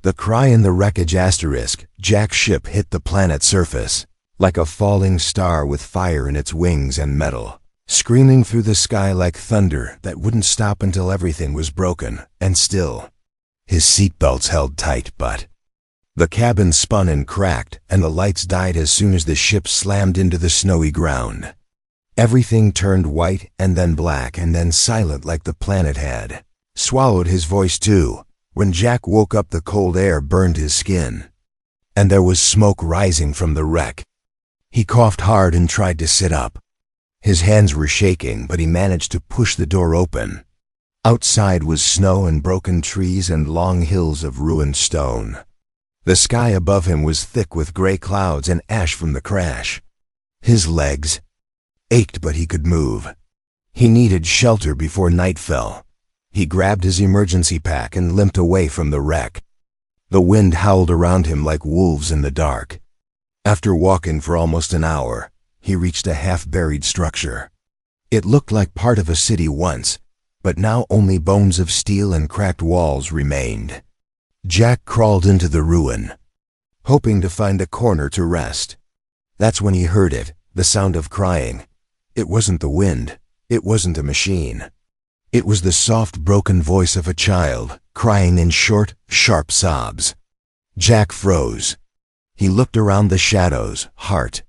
The cry in the wreckage asterisk, Jack's ship hit the planet's surface, like a falling star with fire in its wings and metal, screaming through the sky like thunder that wouldn't stop until everything was broken and still. His seatbelts held tight, but the cabin spun and cracked, and the lights died as soon as the ship slammed into the snowy ground. Everything turned white and then black and then silent, like the planet had swallowed his voice too. When Jack woke up, the cold air burned his skin, and there was smoke rising from the wreck. He coughed hard and tried to sit up. His hands were shaking, but he managed to push the door open. Outside was snow and broken trees and long hills of ruined stone. The sky above him was thick with gray clouds and ash from the crash. His legs ached, but he could move. He needed shelter before night fell. He grabbed his emergency pack and limped away from the wreck. The wind howled around him like wolves in the dark. After walking for almost an hour, he reached a half-buried structure. It looked like part of a city once, but now only bones of steel and cracked walls remained. Jack crawled into the ruin, hoping to find a corner to rest. That's when he heard it, the sound of crying. It wasn't the wind. It wasn't a machine. It was the soft, broken voice of a child, crying in short, sharp sobs. Jack froze. He looked around the shadows, heart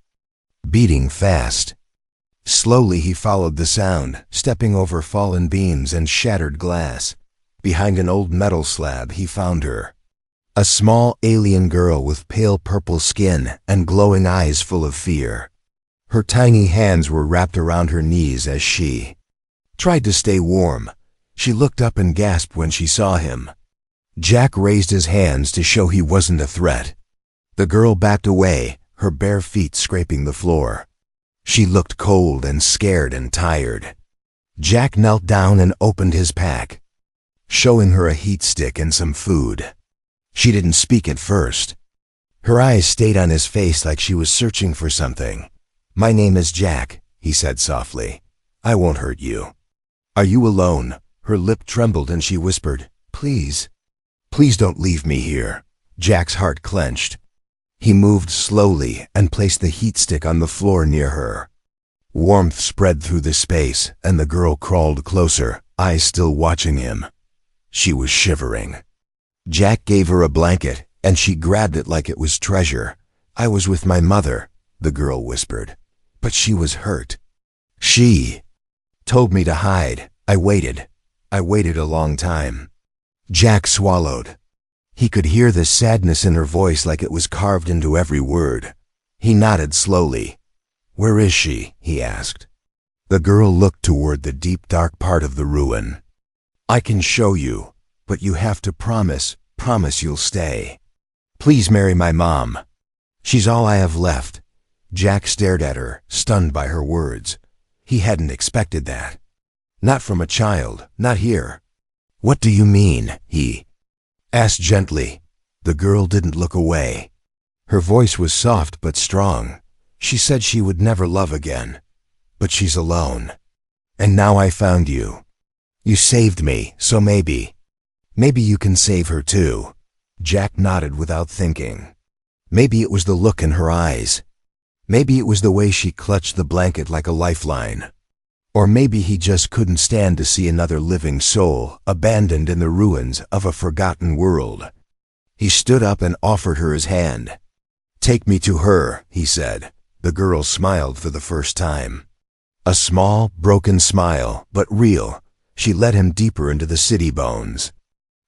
beating fast. Slowly he followed the sound, stepping over fallen beams and shattered glass. Behind an old metal slab he found her. A small alien girl with pale purple skin and glowing eyes full of fear. Her tiny hands were wrapped around her knees as she tried to stay warm. She looked up and gasped when she saw him. Jack raised his hands to show he wasn't a threat. The girl backed away, her bare feet scraping the floor. She looked cold and scared and tired. Jack knelt down and opened his pack, showing her a heat stick and some food. She didn't speak at first. Her eyes stayed on his face like she was searching for something. "My name is Jack," he said softly. "I won't hurt you." "Are you alone?" Her lip trembled and she whispered, "Please, please don't leave me here." Jack's heart clenched. He moved slowly and placed the heat stick on the floor near her. Warmth spread through the space, and the girl crawled closer, eyes still watching him. She was shivering. Jack gave her a blanket, and she grabbed it like it was treasure. "I was with my mother," the girl whispered, "but she was hurt. She told me to hide. I waited a long time." Jack swallowed. He could hear the sadness in her voice like it was carved into every word. He nodded slowly. "Where is she?" he asked. The girl looked toward the deep, dark part of the ruin. "I can show you, but you have to promise you'll stay. Please marry my mom. She's all I have left." Jack stared at her, stunned by her words. He hadn't expected that. Not from a child, not here. "What do you mean?" he asked gently. The girl didn't look away. Her voice was soft but strong. She said she would never love again, but she's alone. "And now I found you. You saved me, so maybe you can save her too." Jack nodded without thinking. Maybe it was the look in her eyes. Maybe it was the way she clutched the blanket like a lifeline. Or maybe he just couldn't stand to see another living soul abandoned in the ruins of a forgotten world. He stood up and offered her his hand. "Take me to her," he said. The girl smiled for the first time. A small, broken smile, but real. She led him deeper into the city bones.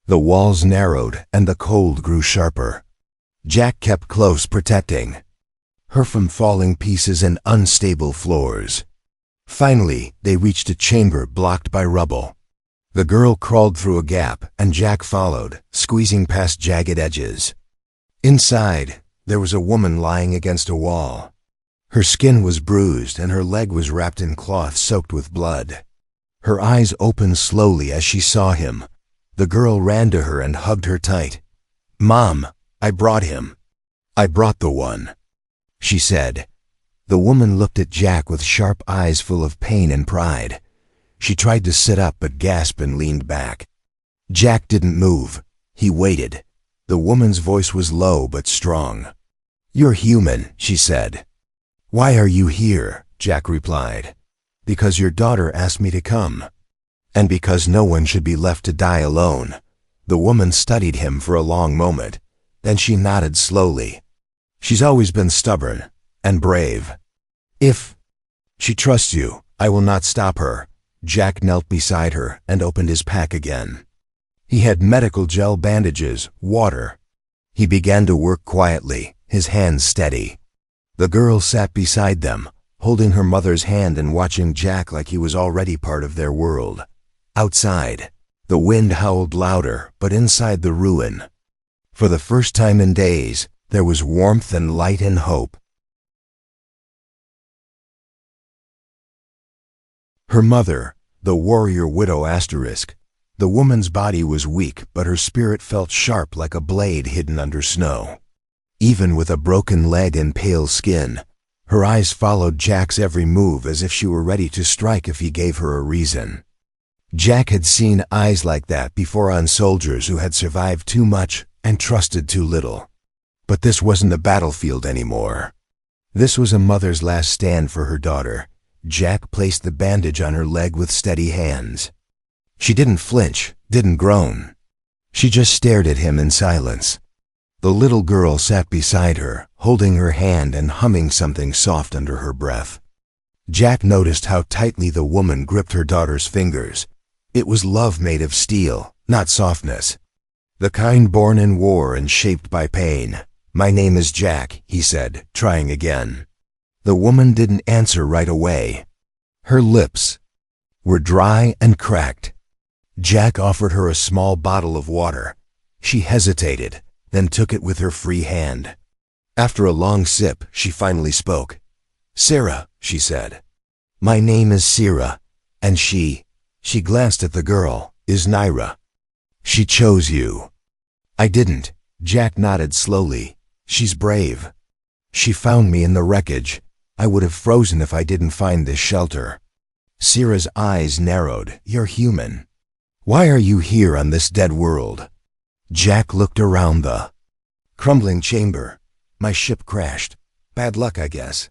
The walls narrowed and the cold grew sharper. Jack kept close, protecting her from falling pieces and unstable floors. Finally, they reached a chamber blocked by rubble. The girl crawled through a gap, and Jack followed, squeezing past jagged edges. Inside, there was a woman lying against a wall. Her skin was bruised, and her leg was wrapped in cloth soaked with blood. Her eyes opened slowly as she saw him. The girl ran to her and hugged her tight. "Mom, I brought him. I brought the one," she said. The woman looked at Jack with sharp eyes full of pain and pride. She tried to sit up but gasped and leaned back. Jack didn't move. He waited. The woman's voice was low but strong. "You're human," she said. "Why are you here?" Jack replied. "Because your daughter asked me to come. And because no one should be left to die alone." The woman studied him for a long moment. Then she nodded slowly. "She's always been stubborn and brave. If she trusts you, I will not stop her." Jack knelt beside her and opened his pack again. He had medical gel bandages, water. He began to work quietly, his hands steady. The girl sat beside them, holding her mother's hand and watching Jack like he was already part of their world. Outside, the wind howled louder, but inside the ruin, for the first time in days, there was warmth and light and hope. Her mother, the warrior widow *. The woman's body was weak, but her spirit felt sharp like a blade hidden under snow. Even with a broken leg and pale skin, her eyes followed Jack's every move as if she were ready to strike if he gave her a reason. Jack had seen eyes like that before on soldiers who had survived too much and trusted too little. But this wasn't a battlefield anymore. This was a mother's last stand for her daughter. Jack placed the bandage on her leg with steady hands. She didn't flinch, didn't groan. She just stared at him in silence. The little girl sat beside her, holding her hand and humming something soft under her breath. Jack noticed how tightly the woman gripped her daughter's fingers. It was love made of steel, not softness. The kind born in war and shaped by pain. "My name is Jack," he said, trying again. The woman didn't answer right away. Her lips were dry and cracked. Jack offered her a small bottle of water. She hesitated, then took it with her free hand. After a long sip, she finally spoke. "Sarah," she said. "My name is Sarah, and she glanced at the girl, "is Naira. She chose you." "I didn't," Jack nodded slowly. "She's brave. She found me in the wreckage. I would have frozen if I didn't find this shelter." Sarah's eyes narrowed. "You're human. Why are you here on this dead world?" Jack looked around the crumbling chamber. "My ship crashed. Bad luck, I guess."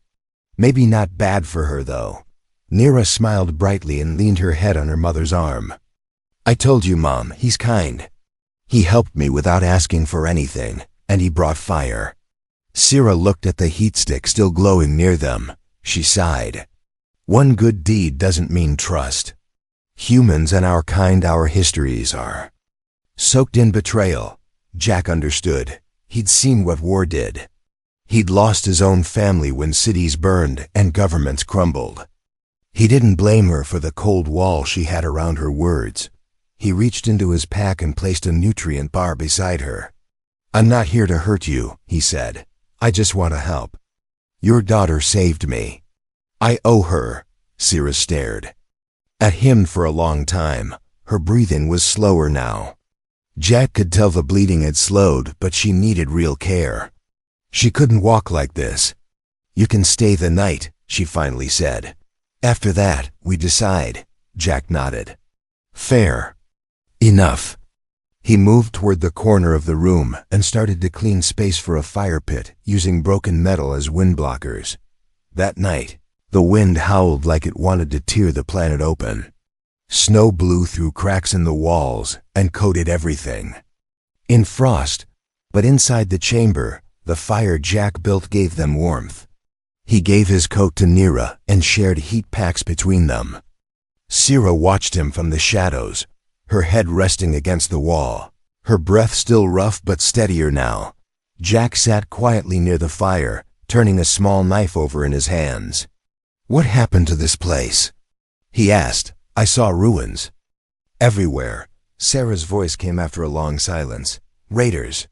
"Maybe not bad for her, though." Naira smiled brightly and leaned her head on her mother's arm. "I told you, Mom, he's kind. He helped me without asking for anything, and he brought fire." Sarah looked at the heat stick still glowing near them. She sighed. "One good deed doesn't mean trust. Humans and our kind, our histories are soaked in betrayal." Jack understood. He'd seen what war did. He'd lost his own family when cities burned and governments crumbled. He didn't blame her for the cold wall she had around her words. He reached into his pack and placed a nutrient bar beside her. "I'm not here to hurt you," he said. "I just want to help. Your daughter saved me. I owe her." Sarah stared at him for a long time. Her breathing was slower now. Jack could tell the bleeding had slowed, but she needed real care. She couldn't walk like this. "You can stay the night," she finally said. "After that, we decide." Jack nodded. "Fair enough." He moved toward the corner of the room and started to clean space for a fire pit, using broken metal as wind blockers. That night, the wind howled like it wanted to tear the planet open. Snow blew through cracks in the walls and coated everything in frost, but inside the chamber, the fire Jack built gave them warmth. He gave his coat to Naira and shared heat packs between them. Sarah watched him from the shadows, her head resting against the wall, her breath still rough but steadier now. Jack sat quietly near the fire, turning a small knife over in his hands. "What happened to this place?" he asked. "I saw ruins." "Everywhere." Sarah's voice came after a long silence. "Raiders.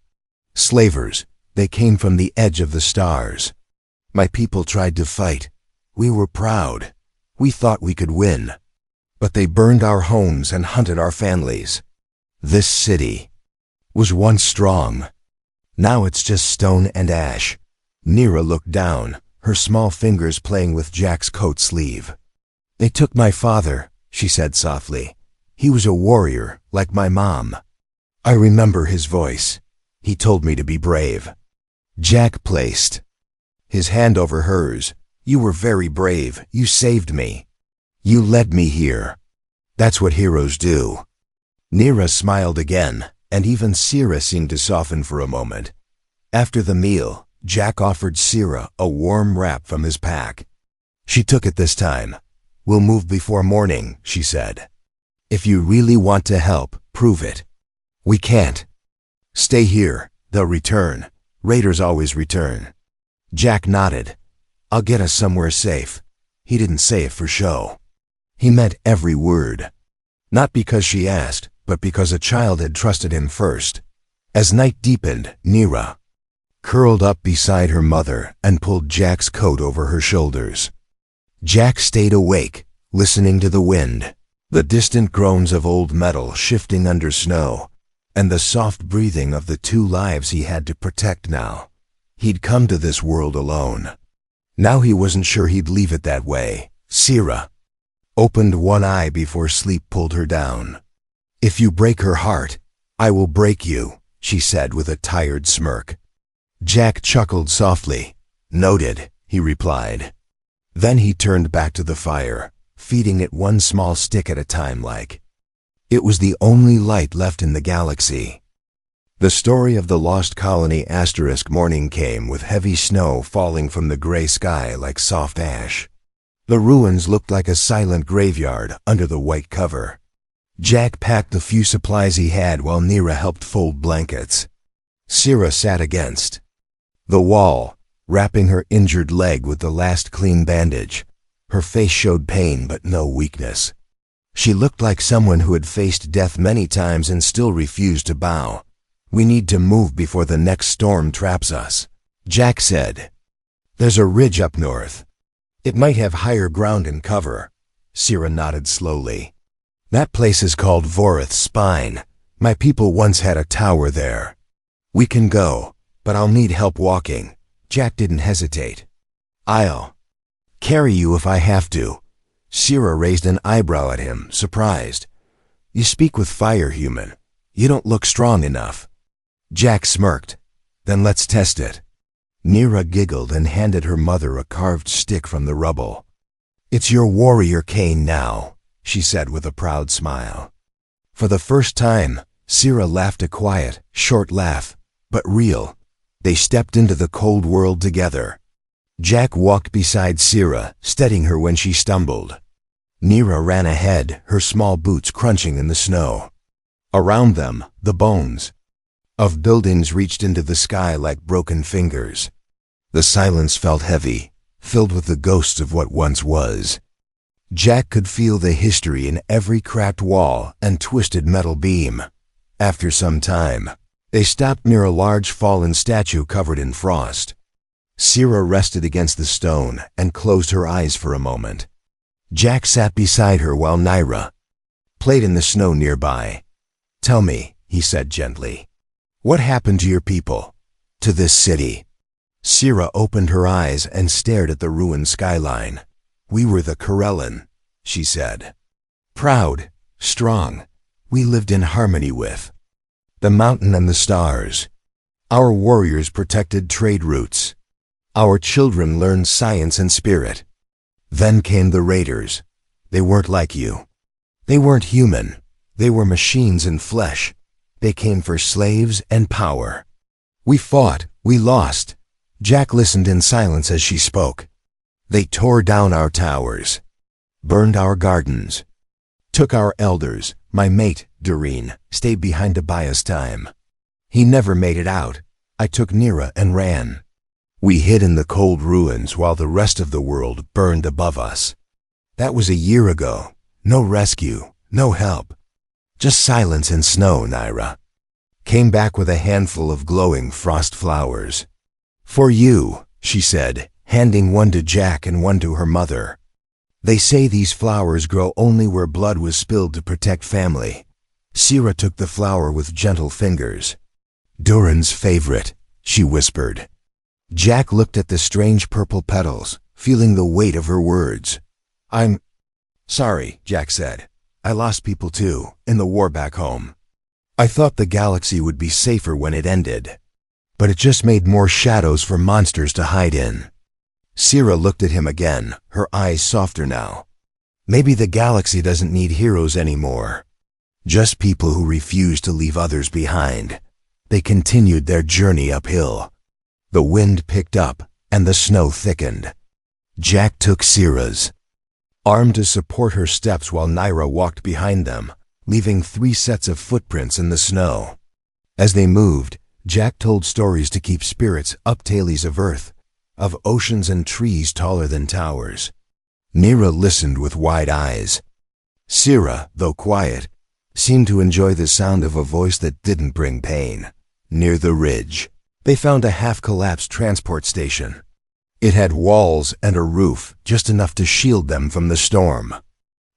Slavers. They came from the edge of the stars. My people tried to fight. We were proud. We thought we could win. But they burned our homes and hunted our families. This city was once strong. Now it's just stone and ash." Naira looked down, her small fingers playing with Jack's coat sleeve. "They took my father," she said softly. "He was a warrior, like my mom. I remember his voice. He told me to be brave. Jack placed his hand over hers. You were very brave. You saved me. You led me here. That's what heroes do. Nira smiled again, and even Sira seemed to soften for a moment. After the meal, Jack offered Sira a warm wrap from his pack. She took it this time. We'll move before morning, she said. If you really want to help, prove it. We can't. Stay here. They'll return. Raiders always return. Jack nodded. I'll get us somewhere safe. He didn't say it for show. He meant every word. Not because she asked, but because a child had trusted him first. As night deepened, Nira curled up beside her mother and pulled Jack's coat over her shoulders. Jack stayed awake, listening to the wind, the distant groans of old metal shifting under snow, and the soft breathing of the two lives he had to protect now. He'd come to this world alone. Now he wasn't sure he'd leave it that way. Sira opened one eye before sleep pulled her down. If you break her heart, I will break you, she said with a tired smirk. Jack chuckled softly. Noted, he replied. Then he turned back to the fire, feeding it one small stick at a time like it was the only light left in the galaxy. The story of the lost colony * morning came with heavy snow falling from the gray sky like soft ash. The ruins looked like a silent graveyard under the white cover. Jack packed the few supplies he had while Nira helped fold blankets. Sira sat against the wall, wrapping her injured leg with the last clean bandage. Her face showed pain but no weakness. She looked like someone who had faced death many times and still refused to bow. We need to move before the next storm traps us, Jack said. There's a ridge up north. It might have higher ground and cover. Sira nodded slowly. That place is called Vorith's Spine. My people once had a tower there. We can go, but I'll need help walking. Jack didn't hesitate. I'll carry you if I have to. Sira raised an eyebrow at him, surprised. You speak with fire, human. You don't look strong enough. Jack smirked. Then let's test it. Nira giggled and handed her mother a carved stick from the rubble. It's your warrior cane now, she said with a proud smile. For the first time, Sira laughed a quiet, short laugh, but real. They stepped into the cold world together. Jack walked beside Sira, steadying her when she stumbled. Nira ran ahead, her small boots crunching in the snow. Around them, the bones of buildings reached into the sky like broken fingers. The silence felt heavy, filled with the ghosts of what once was. Jack could feel the history in every cracked wall and twisted metal beam. After some time, they stopped near a large fallen statue covered in frost. Sira rested against the stone and closed her eyes for a moment. Jack sat beside her while Nira played in the snow nearby. Tell me, he said gently, what happened to your people, to this city? Sira opened her eyes and stared at the ruined skyline. We were the Corellan, she said. Proud, strong, we lived in harmony with the mountain and the stars. Our warriors protected trade routes. Our children learned science and spirit. Then came the raiders. They weren't like you. They weren't human. They were machines and flesh. They came for slaves and power. We fought. We lost. Jack listened in silence as she spoke. They tore down our towers, burned our gardens, took our elders. My mate, Doreen, stayed behind to buy us time. He never made it out. I took Nira and ran. We hid in the cold ruins while the rest of the world burned above us. That was a year ago. No rescue, no help. Just silence and snow, Nira. Came back with a handful of glowing frost flowers. For you, she said, handing one to Jack and one to her mother. They say these flowers grow only where blood was spilled to protect family. Sira took the flower with gentle fingers. Durin's favorite, she whispered. Jack looked at the strange purple petals, feeling the weight of her words. I'm sorry, Jack said. I lost people too, in the war back home. I thought the galaxy would be safer when it ended, but it just made more shadows for monsters to hide in. Sierra looked at him again, her eyes softer now. Maybe the galaxy doesn't need heroes anymore. Just people who refuse to leave others behind. They continued their journey uphill. The wind picked up, and the snow thickened. Jack took Sierra's arm to support her steps while Naira walked behind them, leaving 3 sets of footprints in the snow. As they moved, Jack told stories to keep spirits up tales of earth, of oceans and trees taller than towers. Naira listened with wide eyes. Sierra, though quiet, seemed to enjoy the sound of a voice that didn't bring pain. Near the ridge, they found a half-collapsed transport station. It had walls and a roof, just enough to shield them from the storm.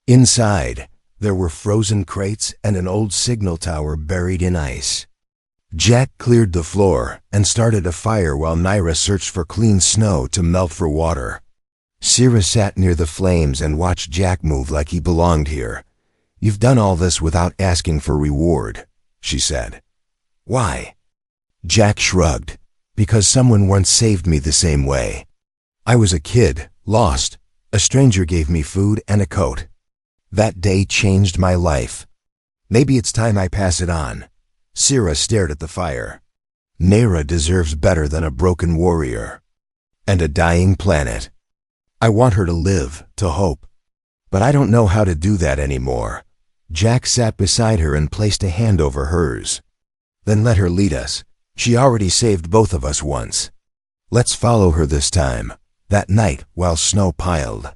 Inside, there were frozen crates and an old signal tower buried in ice. Jack cleared the floor and started a fire while Naira searched for clean snow to melt for water. Sierra sat near the flames and watched Jack move like he belonged here. "You've done all this without asking for reward," she said. "Why?" Jack shrugged. "Because someone once saved me the same way. I was a kid, lost. A stranger gave me food and a coat. That day changed my life. Maybe it's time I pass it on." Sierra stared at the fire. "Naira deserves better than a broken warrior. And a dying planet. I want her to live, to hope. But I don't know how to do that anymore." Jack sat beside her and placed a hand over hers. "Then let her lead us. She already saved both of us once. Let's follow her this time." That night, while snow piled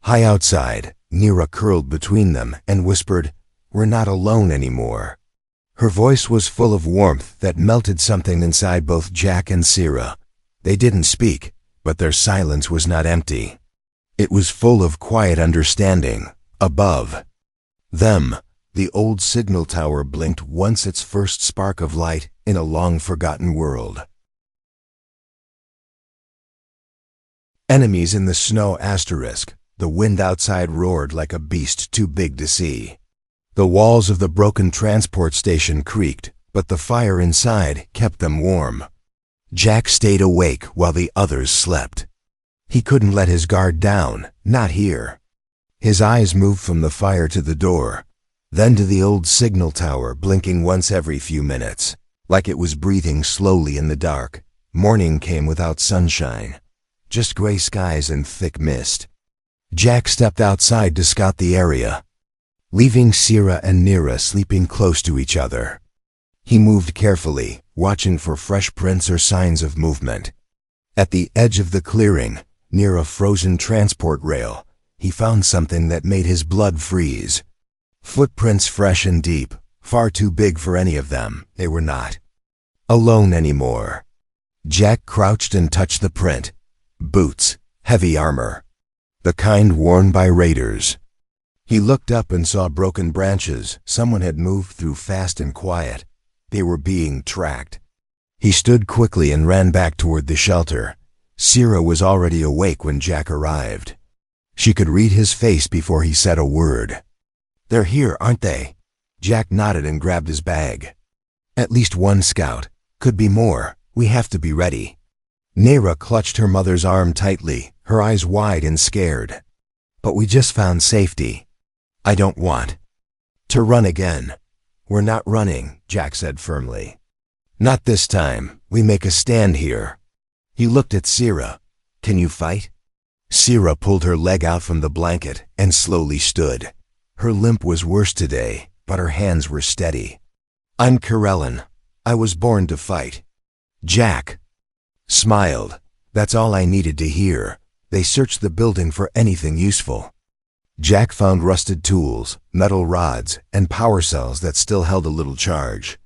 high outside, Naira curled between them and whispered, "We're not alone anymore." Her voice was full of warmth that melted something inside both Jack and Sierra. They didn't speak, but their silence was not empty. It was full of quiet understanding. Above them, the old signal tower blinked once its first spark of light in a long-forgotten world. Enemies in the snow asterisk. The wind outside roared like a beast too big to see. The walls of the broken transport station creaked, but the fire inside kept them warm. Jack stayed awake while the others slept. He couldn't let his guard down, not here. His eyes moved from the fire to the door, then to the old signal tower blinking once every few minutes, like it was breathing slowly in the dark. Morning came without sunshine, just gray skies and thick mist. Jack stepped outside to scout the area, leaving Sierra and Naira sleeping close to each other. He moved carefully, watching for fresh prints or signs of movement. At the edge of the clearing, near a frozen transport rail, he found something that made his blood freeze. Footprints fresh and deep, far too big for any of them. They were not alone anymore. Jack crouched and touched the print. Boots, heavy armor, the kind worn by raiders. He looked up and saw broken branches. Someone had moved through fast and quiet. They were being tracked. He stood quickly and ran back toward the shelter. Sierra was already awake when Jack arrived. She could read his face before he said a word. "They're here, aren't they?" Jack nodded and grabbed his bag. "At least one scout. Could be more. We have to be ready." Naira clutched her mother's arm tightly, her eyes wide and scared. "But we just found safety. I don't want to run again." "We're not running," Jack said firmly. "Not this time. We make a stand here." He looked at Sierra. "Can you fight?" Sierra pulled her leg out from the blanket and slowly stood. Her limp was worse today, but her hands were steady. "I'm Corellan. I was born to fight." Jack smiled. That's all I needed to hear. They searched the building for anything useful. Jack found rusted tools, metal rods, and power cells that still held a little charge.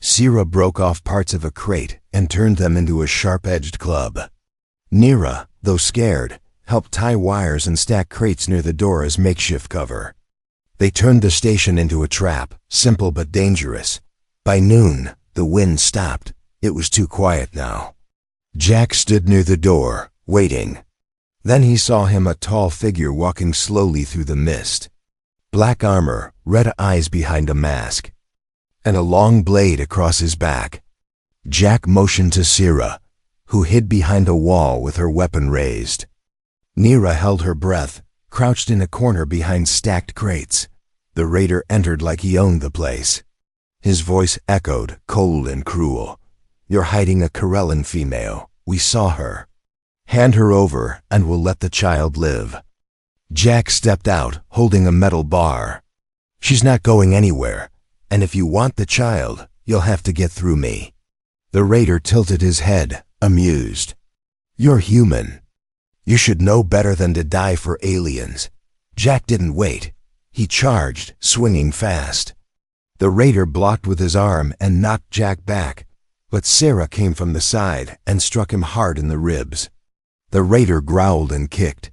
Sierra broke off parts of a crate and turned them into a sharp-edged club. Naira, though scared, helped tie wires and stack crates near the door as makeshift cover. They turned the station into a trap, simple but dangerous. By noon, the wind stopped. It was too quiet now. Jack stood near the door, waiting. Then he saw him, a tall figure walking slowly through the mist. Black armor, red eyes behind a mask. and a long blade across his back. Jack motioned to Sira, who hid behind a wall with her weapon raised. Nira held her breath, crouched in a corner behind stacked crates. The raider entered like he owned the place. His voice echoed, cold and cruel. "You're hiding a Corellan female. We saw her. Hand her over, and we'll let the child live." Jack stepped out, holding a metal bar. "She's not going anywhere, and if you want the child, you'll have to get through me." The raider tilted his head, amused. "You're human. You should know better than to die for aliens." Jack didn't wait. He charged, swinging fast. The raider blocked with his arm and knocked Jack back, but Sarah came from the side and struck him hard in the ribs. The raider growled and kicked.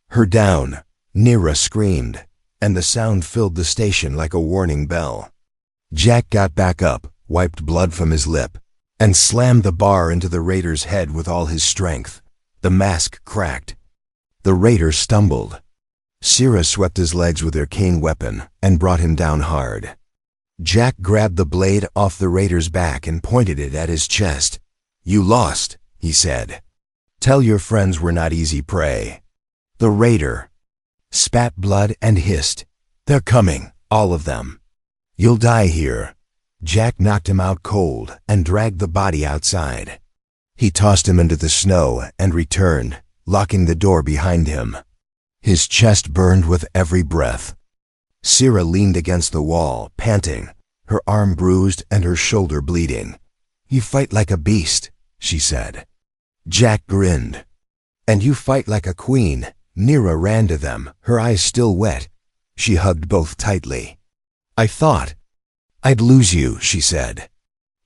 "Her down," Nira screamed, and the sound filled the station like a warning bell. Jack got back up, wiped blood from his lip, and slammed the bar into the raider's head with all his strength. The mask cracked. The raider stumbled. Sira swept his legs with her cane weapon and brought him down hard. Jack grabbed the blade off the raider's back and pointed it at his chest. "You lost," he said. "Tell your friends we're not easy prey." The raider spat blood and hissed. "They're coming, all of them. You'll die here." Jack knocked him out cold and dragged the body outside. He tossed him into the snow and returned, locking the door behind him. His chest burned with every breath. Sira leaned against the wall, panting, her arm bruised and her shoulder bleeding. "You fight like a beast," she said. Jack grinned. "And you fight like a queen." Nira ran to them, her eyes still wet. She hugged both tightly. "I thought I'd lose you," she said.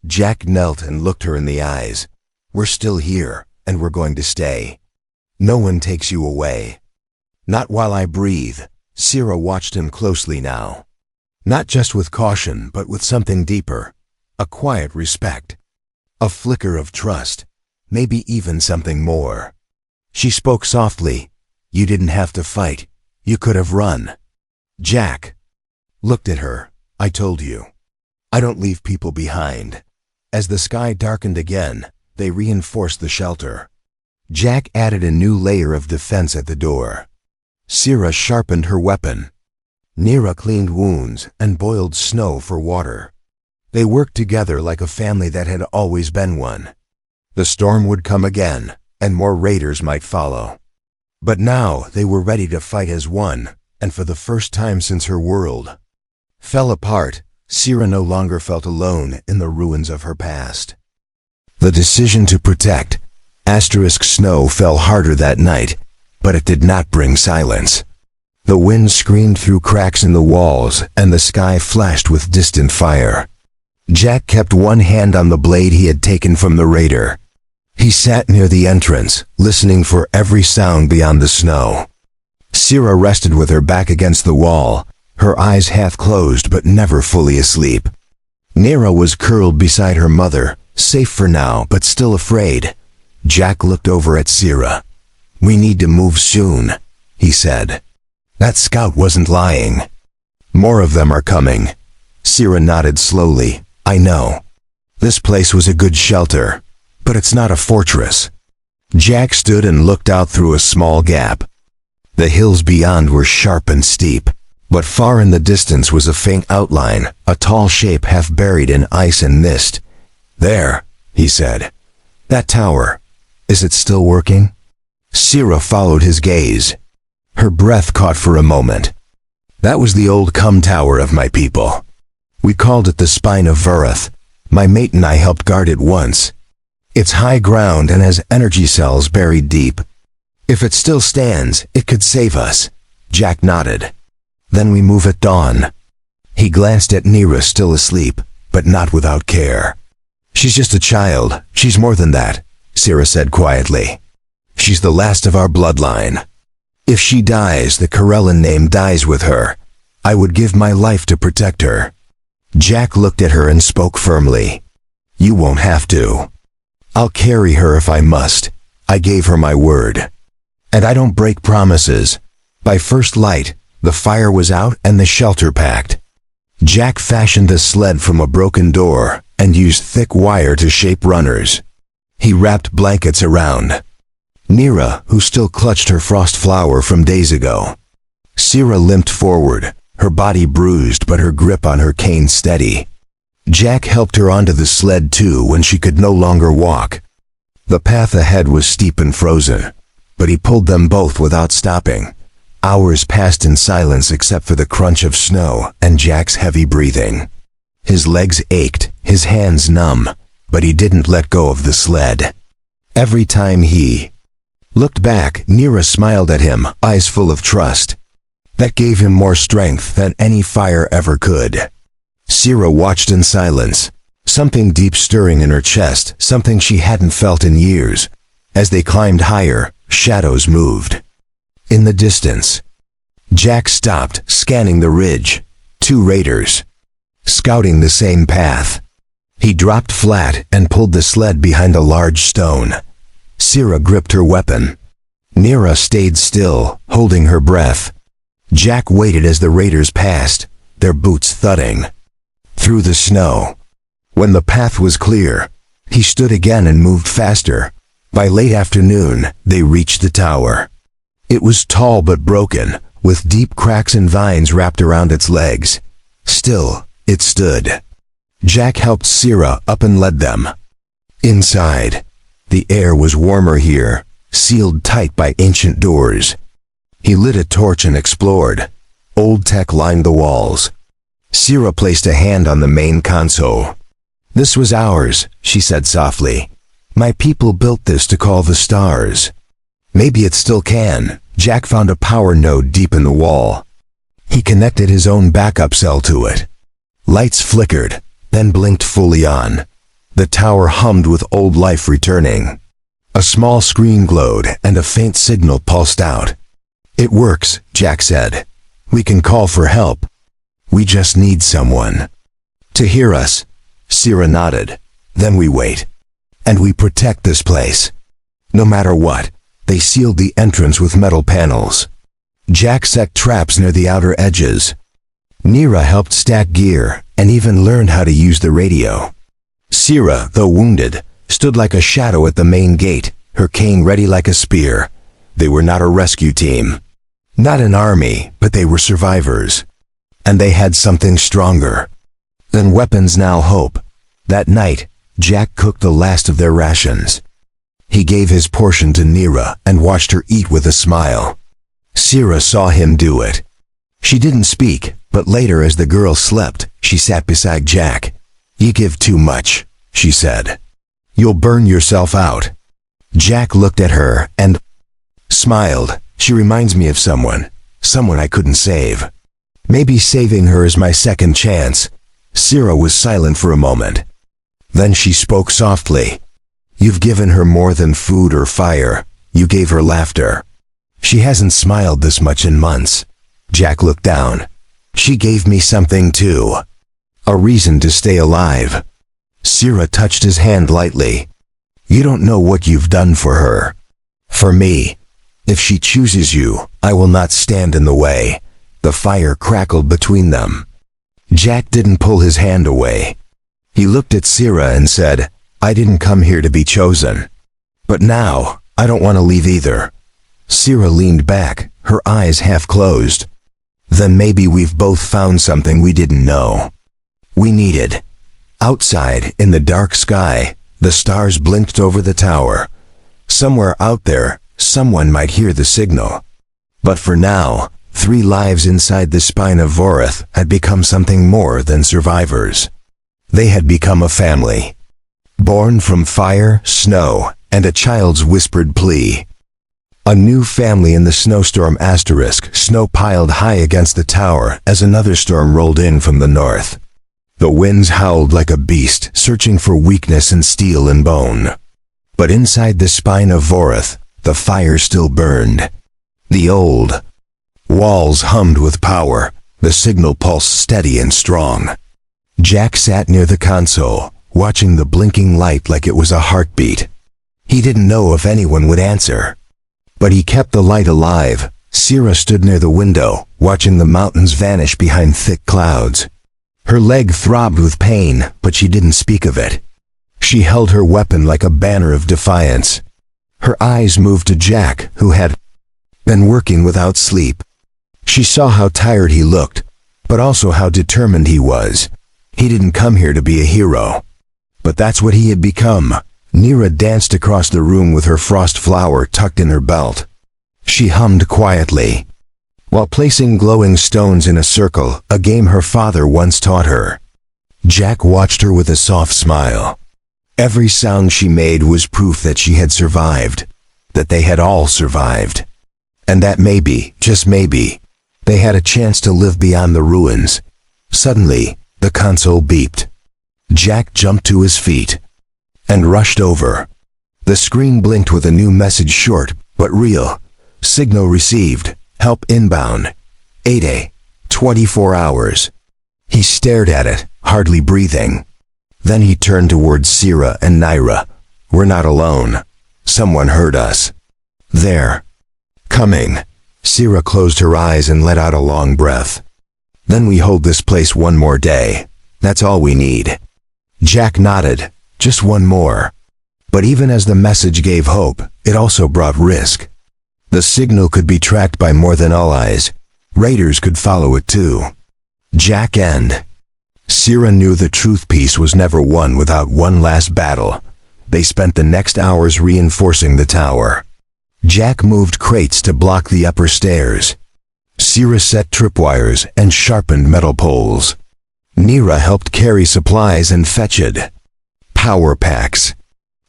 Jack knelt and looked her in the eyes. "We're still here, and we're going to stay. No one takes you away." "Not while I breathe." Sira watched him closely now. Not just with caution, but with something deeper. A quiet respect. A flicker of trust. Maybe even something more. She spoke softly. "You didn't have to fight. You could have run." Jack looked at her. "I told you. I don't leave people behind." As the sky darkened again, they reinforced the shelter. Jack added a new layer of defense at the door. Sira sharpened her weapon. Nira cleaned wounds and boiled snow for water. They worked together like a family that had always been one. The storm would come again, and more raiders might follow. But now they were ready to fight as one, and for the first time since her world fell apart, Sira no longer felt alone in the ruins of her past. The decision to protect. Snow fell harder that night, but it did not bring silence. The wind screamed through cracks in the walls, and the sky flashed with distant fire. Jack kept one hand on the blade he had taken from the raider. He sat near the entrance, listening for every sound beyond the snow. Sira rested with her back against the wall, her eyes half closed but never fully asleep. Nira was curled beside her mother, safe for now but still afraid. Jack looked over at Sira. "We need to move soon," he said. That scout wasn't lying. "More of them are coming." Sira nodded slowly. "I know. This place was a good shelter, but it's not a fortress." Jack stood and looked out through a small gap. The hills beyond were sharp and steep, but far in the distance was a faint outline, a tall shape half buried in ice and mist. "There," he said. "That tower. Is it still working?" Sira followed his gaze. Her breath caught for a moment. "That was the old cum tower of my people. We called it the Spine of Vurath. My mate and I helped guard it once. It's high ground and has energy cells buried deep. If it still stands, it could save us." Jack nodded. "Then we move at dawn." He glanced at Nira, still asleep, but not without care. "She's just a child. She's more than that," Sira said quietly. "She's the last of our bloodline. If she dies, the Corellan name dies with her. I would give my life to protect her." Jack looked at her and spoke firmly. "You won't have to. I'll carry her if I must. I gave her my word. And I don't break promises." By first light, the fire was out and the shelter packed. Jack fashioned a sled from a broken door and used thick wire to shape runners. He wrapped blankets around Nira, who still clutched her frost flower from days ago. Sira limped forward, her body bruised but her grip on her cane steady. Jack helped her onto the sled too when she could no longer walk. The path ahead was steep and frozen, but he pulled them both without stopping. Hours passed in silence except for the crunch of snow and Jack's heavy breathing. His legs ached, his hands numb, but he didn't let go of the sled. Every time he looked back, Nira smiled at him, eyes full of trust. That gave him more strength than any fire ever could. Sira watched in silence, something deep stirring in her chest, something she hadn't felt in years. As they climbed higher, shadows moved. In the distance, Jack stopped, scanning the ridge. 2 raiders, scouting the same path. He dropped flat and pulled the sled behind a large stone. Sira gripped her weapon. Nira stayed still, holding her breath. Jack waited as the raiders passed, their boots thudding through the snow. When the path was clear, he stood again and moved faster. By late afternoon, they reached the tower. It was tall but broken, with deep cracks and vines wrapped around its legs. Still, it stood. Jack helped Sira up and led them inside. The air was warmer here, sealed tight by ancient doors. He lit a torch and explored. Old tech lined the walls. Sira placed a hand on the main console. "This was ours," she said softly. "My people built this to call the stars." Maybe it still can. Jack found a power node deep in the wall. He connected his own backup cell to it. Lights flickered, then blinked fully on. The tower hummed with old life returning. A small screen glowed and a faint signal pulsed out. "It works," Jack said. "We can call for help. We just need someone to hear us." Sira nodded. "Then we wait. And we protect this place. No matter what." They sealed the entrance with metal panels. Jack set traps near the outer edges. Nira helped stack gear and even learned how to use the radio. Sira, though wounded, stood like a shadow at the main gate, her cane ready like a spear. They were not a rescue team. Not an army, but they were survivors. And they had something stronger than weapons, now hope. That night, Jack cooked the last of their rations. He gave his portion to Nira and watched her eat with a smile. Sira saw him do it. She didn't speak, but later as the girl slept, she sat beside Jack. "You give too much," she said. "You'll burn yourself out." Jack looked at her and smiled. "She reminds me of someone I couldn't save. Maybe saving her is my second chance." Sira was silent for a moment. Then she spoke softly. "You've given her more than food or fire. You gave her laughter. She hasn't smiled this much in months." Jack looked down. "She gave me something too. A reason to stay alive." Sira touched his hand lightly. "You don't know what you've done for her. For me. If she chooses you, I will not stand in the way." The fire crackled between them. Jack didn't pull his hand away. He looked at Sira and said, "I didn't come here to be chosen. But now, I don't want to leave either." Sira leaned back, her eyes half closed. "Then maybe we've both found something we didn't know we needed." Outside, in the dark sky, the stars blinked over the tower. Somewhere out there, someone might hear the signal. But for now, 3 lives inside the spine of Vorith had become something more than survivors. They had become a family. Born from fire, snow, and a child's whispered plea. A new family in the snowstorm asterisk. Snow piled high against the tower as another storm rolled in from the north. The winds howled like a beast, searching for weakness in steel and bone. But inside the spine of Vorith, the fire still burned. The old walls hummed with power, the signal pulsed steady and strong. Jack sat near the console, watching the blinking light like it was a heartbeat. He didn't know if anyone would answer. But he kept the light alive. Sira stood near the window, watching the mountains vanish behind thick clouds. Her leg throbbed with pain, but she didn't speak of it. She held her weapon like a banner of defiance. Her eyes moved to Jack, who had been working without sleep. She saw how tired he looked, but also how determined he was. He didn't come here to be a hero. But that's what he had become. Nira danced across the room with her frost flower tucked in her belt. She hummed quietly, while placing glowing stones in a circle, a game her father once taught her. Jack watched her with a soft smile. Every sound she made was proof that she had survived, that they had all survived, and that maybe, just maybe, they had a chance to live beyond the ruins. Suddenly, the console beeped. Jack jumped to his feet and rushed over. The screen blinked with a new message, short but real. Signal received. Help inbound. 8A. 24 hours. He stared at it, hardly breathing. Then he turned towards Sira and Naira. We're not alone. Someone heard us. There. Coming. Sira closed her eyes and let out a long breath. Then we hold this place one more day. That's all we need. Jack nodded. Just one more. But even as the message gave hope, it also brought risk. The signal could be tracked by more than all eyes. Raiders could follow it too. Jack and Sira knew the truth piece was never won without one last battle. They spent the next hours reinforcing the tower. Jack moved crates to block the upper stairs. Sira set tripwires and sharpened metal poles. Nira helped carry supplies and fetched power packs.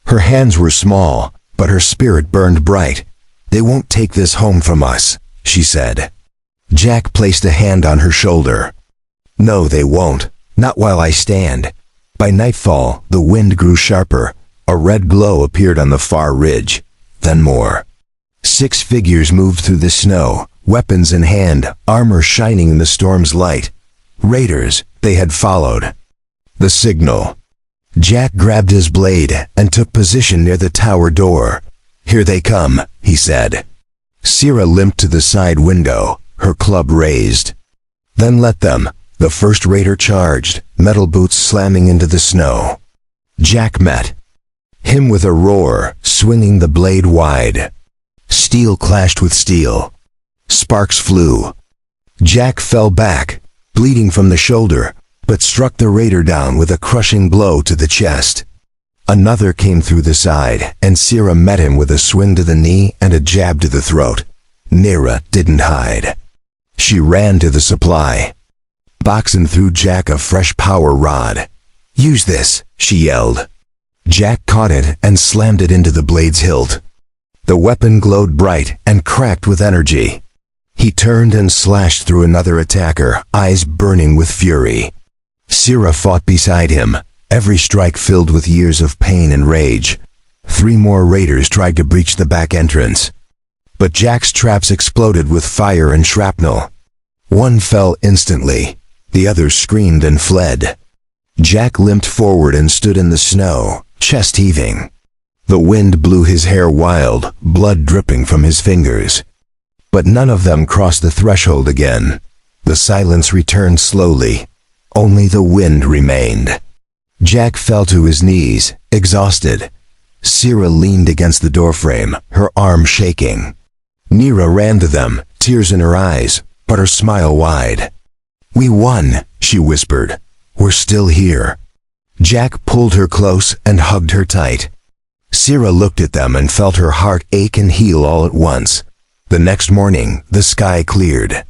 Her hands were small, but her spirit burned bright. They won't take this home from us, she said. Jack placed a hand on her shoulder. No, they won't. Not while I stand. By nightfall, the wind grew sharper. A red glow appeared on the far ridge. Then more. 6 figures moved through the snow, weapons in hand, armor shining in the storm's light. Raiders, they had followed. The signal. Jack grabbed his blade and took position near the tower door. Here they come, he said. Sira limped to the side window, her club raised. Then let them. The first raider charged, metal boots slamming into the snow. Jack met him with a roar, swinging the blade wide. Steel clashed with steel. Sparks flew. Jack fell back, bleeding from the shoulder, but struck the raider down with a crushing blow to the chest. Another came through the side, and Sira met him with a swing to the knee and a jab to the throat. Nira didn't hide. She ran to the supply box and threw Jack a fresh power rod. Use this, she yelled. Jack caught it and slammed it into the blade's hilt. The weapon glowed bright and cracked with energy. He turned and slashed through another attacker, eyes burning with fury. Sira fought beside him, every strike filled with years of pain and rage. 3 more raiders tried to breach the back entrance. But Jack's traps exploded with fire and shrapnel. One fell instantly. The others screamed and fled. Jack limped forward and stood in the snow, chest heaving. The wind blew his hair wild, blood dripping from his fingers. But none of them crossed the threshold again. The silence returned slowly. Only the wind remained. Jack fell to his knees, exhausted. Sira leaned against the doorframe, her arm shaking. Nira ran to them, tears in her eyes, but her smile wide. We won, she whispered. We're still here. Jack pulled her close and hugged her tight. Sira looked at them and felt her heart ache and heal all at once. The next morning, the sky cleared.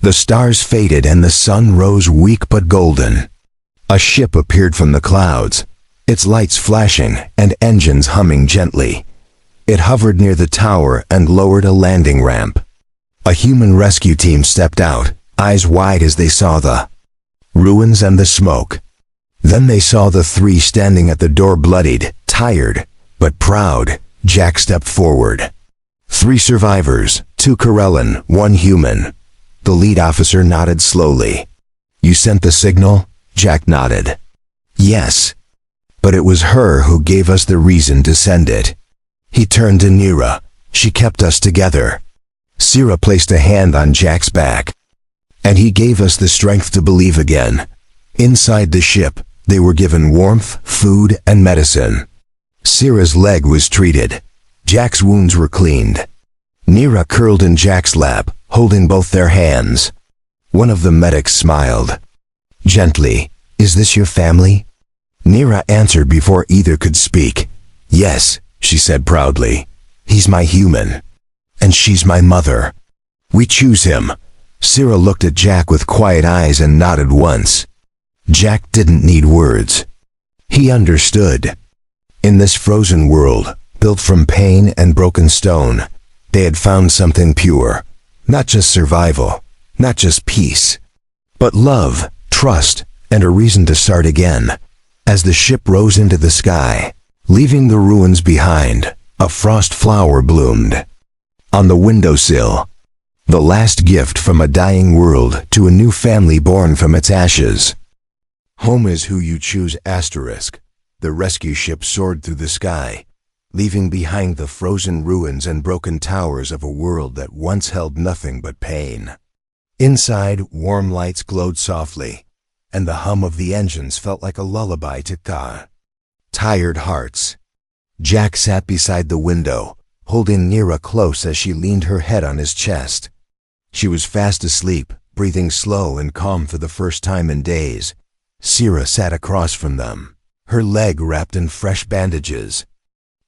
The stars faded and the sun rose weak but golden. A ship appeared from the clouds, its lights flashing and engines humming gently. It hovered near the tower and lowered a landing ramp. A human rescue team stepped out, eyes wide as they saw the ruins and the smoke. Then they saw the 3 standing at the door, bloodied, tired, but proud. Jack stepped forward. 3 survivors, 2 Corellan, 1 human. The lead officer nodded slowly. You sent the signal? Jack nodded. Yes. But it was her who gave us the reason to send it. He turned to Nira. She kept us together. Sira placed a hand on Jack's back. And he gave us the strength to believe again. Inside the ship, they were given warmth, food, and medicine. Sira's leg was treated. Jack's wounds were cleaned. Nira curled in Jack's lap, holding both their hands. One of the medics smiled. Gently, "Is this your family?" Nira answered before either could speak. "Yes," she said proudly. "He's my human. And she's my mother. We choose him." Sira looked at Jack with quiet eyes and nodded once. Jack didn't need words. He understood. In this frozen world, built from pain and broken stone, they had found something pure. Not just survival, not just peace, but love, trust, and a reason to start again. As the ship rose into the sky, leaving the ruins behind, a frost flower bloomed. On the windowsill, the last gift from a dying world to a new family born from its ashes. Home is who you choose. The rescue ship soared through the sky, leaving behind the frozen ruins and broken towers of a world that once held nothing but pain. Inside, warm lights glowed softly, and the hum of the engines felt like a lullaby to Ka. Tired hearts. Jack sat beside the window, holding Nira close as she leaned her head on his chest. She was fast asleep, breathing slow and calm for the first time in days. Sira sat across from them, her leg wrapped in fresh bandages.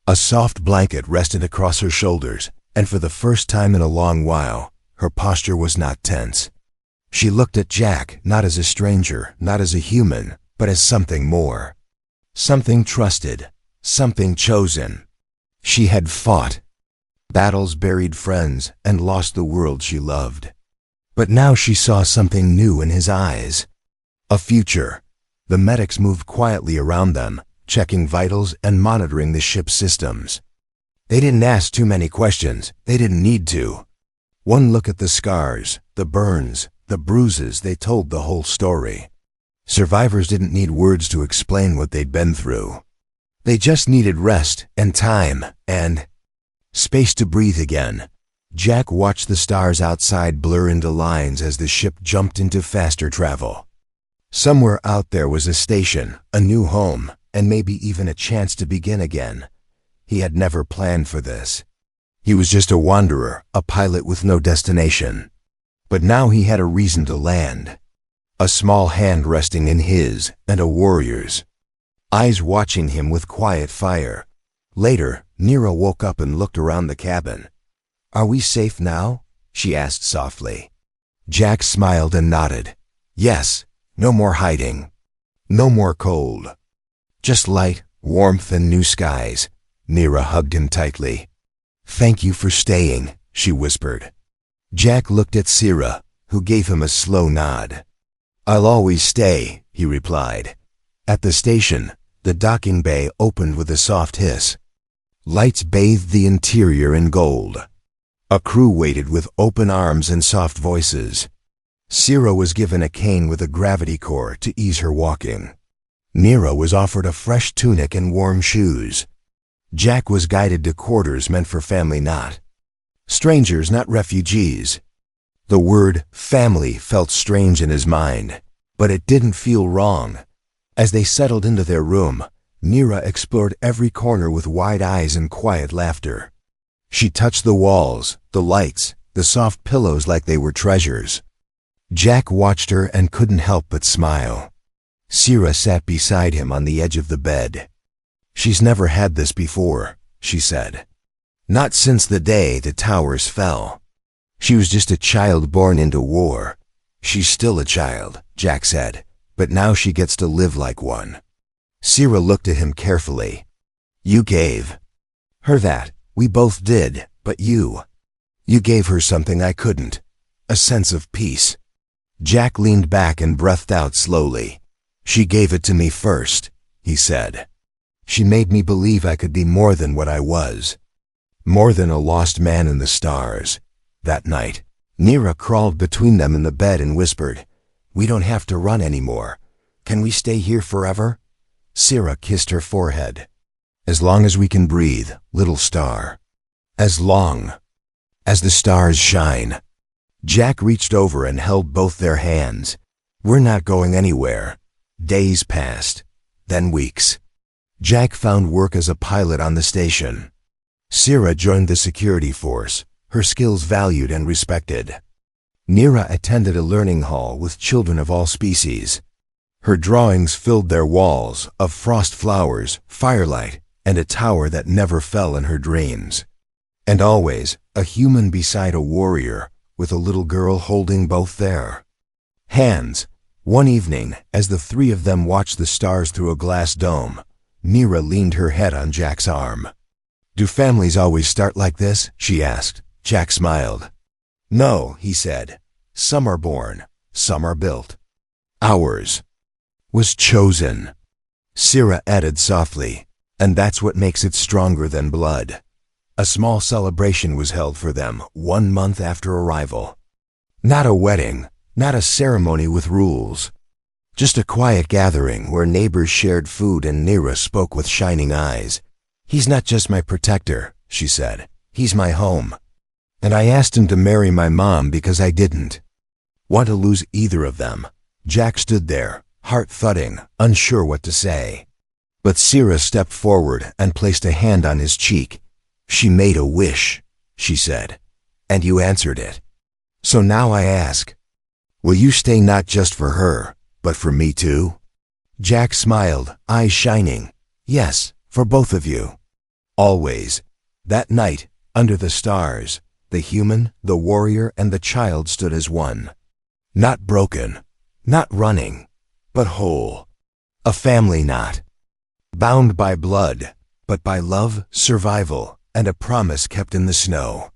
A soft blanket rested across her shoulders, and for the first time in a long while, her posture was not tense. She looked at Jack not as a stranger, not as a human, but as something more. Something trusted, something chosen. She had fought battles, buried friends, and lost the world she loved. But now she saw something new in his eyes. A future. The medics moved quietly around them, checking vitals and monitoring the ship's systems. They didn't ask too many questions. They didn't need to. One look at the scars, the burns, the bruises, they told the whole story. Survivors didn't need words to explain what they'd been through. They just needed rest and time and space to breathe again. Jack watched the stars outside blur into lines as the ship jumped into faster travel. Somewhere out there was a station, a new home, and maybe even a chance to begin again. He had never planned for this. He was just a wanderer, a pilot with no destination. But now he had a reason to land. A small hand resting in his, and a warrior's. Eyes watching him with quiet fire. Later, Nira woke up and looked around the cabin. "Are we safe now?" she asked softly. Jack smiled and nodded. "Yes. No more hiding. No more cold. Just light, warmth, and new skies." Nira hugged him tightly. "Thank you for staying," she whispered. Jack looked at Sira, who gave him a slow nod. "I'll always stay," he replied. At the station, the docking bay opened with a soft hiss. Lights bathed the interior in gold. A crew waited with open arms and soft voices. Sira was given a cane with a gravity core to ease her walking. Nira was offered a fresh tunic and warm shoes. Jack was guided to quarters meant for family, not strangers, not refugees. The word family felt strange in his mind, but it didn't feel wrong. As they settled into their room, Nira explored every corner with wide eyes and quiet laughter. She touched the walls, the lights, the soft pillows like they were treasures. Jack watched her and couldn't help but smile. Sira sat beside him on the edge of the bed. "She's never had this before," she said. "Not since the day the towers fell. She was just a child born into war." "She's still a child," Jack said, "but now she gets to live like one." Sira looked at him carefully. "You gave her that. We both did, but you gave her something I couldn't. A sense of peace." Jack leaned back and breathed out slowly. "She gave it to me first," he said. "She made me believe I could be more than what I was. More than a lost man in the stars." That night, Nira crawled between them in the bed and whispered, "We don't have to run anymore. Can we stay here forever?" Sira kissed her forehead. "As long as we can breathe, little star. As long as the stars shine." Jack reached over and held both their hands. "We're not going anywhere. Days passed, then weeks. Jack found work as a pilot on the station. Sira joined the security force, her skills valued and respected. Nira attended a learning hall with children of all species. Her drawings filled their walls of frost flowers, firelight, and a tower that never fell in her dreams. And always a human beside a warrior, with a little girl holding both their hands. One evening, as the three of them watched the stars through a glass dome, Nira leaned her head on Jack's arm. "Do families always start like this?" she asked. Jack smiled. "No," he said. "Some are born, some are built. Ours was chosen." Sira added softly, "And that's what makes it stronger than blood." A small celebration was held for them 1 month after arrival. Not a wedding, not a ceremony with rules. Just a quiet gathering where neighbors shared food and Nira spoke with shining eyes. "He's not just my protector," she said. "He's my home. And I asked him to marry my mom because I didn't want to lose either of them." Jack stood there, heart thudding, unsure what to say. But Sira stepped forward and placed a hand on his cheek. "She made a wish," she said, "and you answered it. So now I ask, will you stay not just for her, but for me too?" Jack smiled, eyes shining. "Yes, for both of you. Always." That night, under the stars, the human, the warrior, and the child stood as one. Not broken, not running, but whole. A family knot. Bound by blood, but by love, survival, and a promise kept in the snow.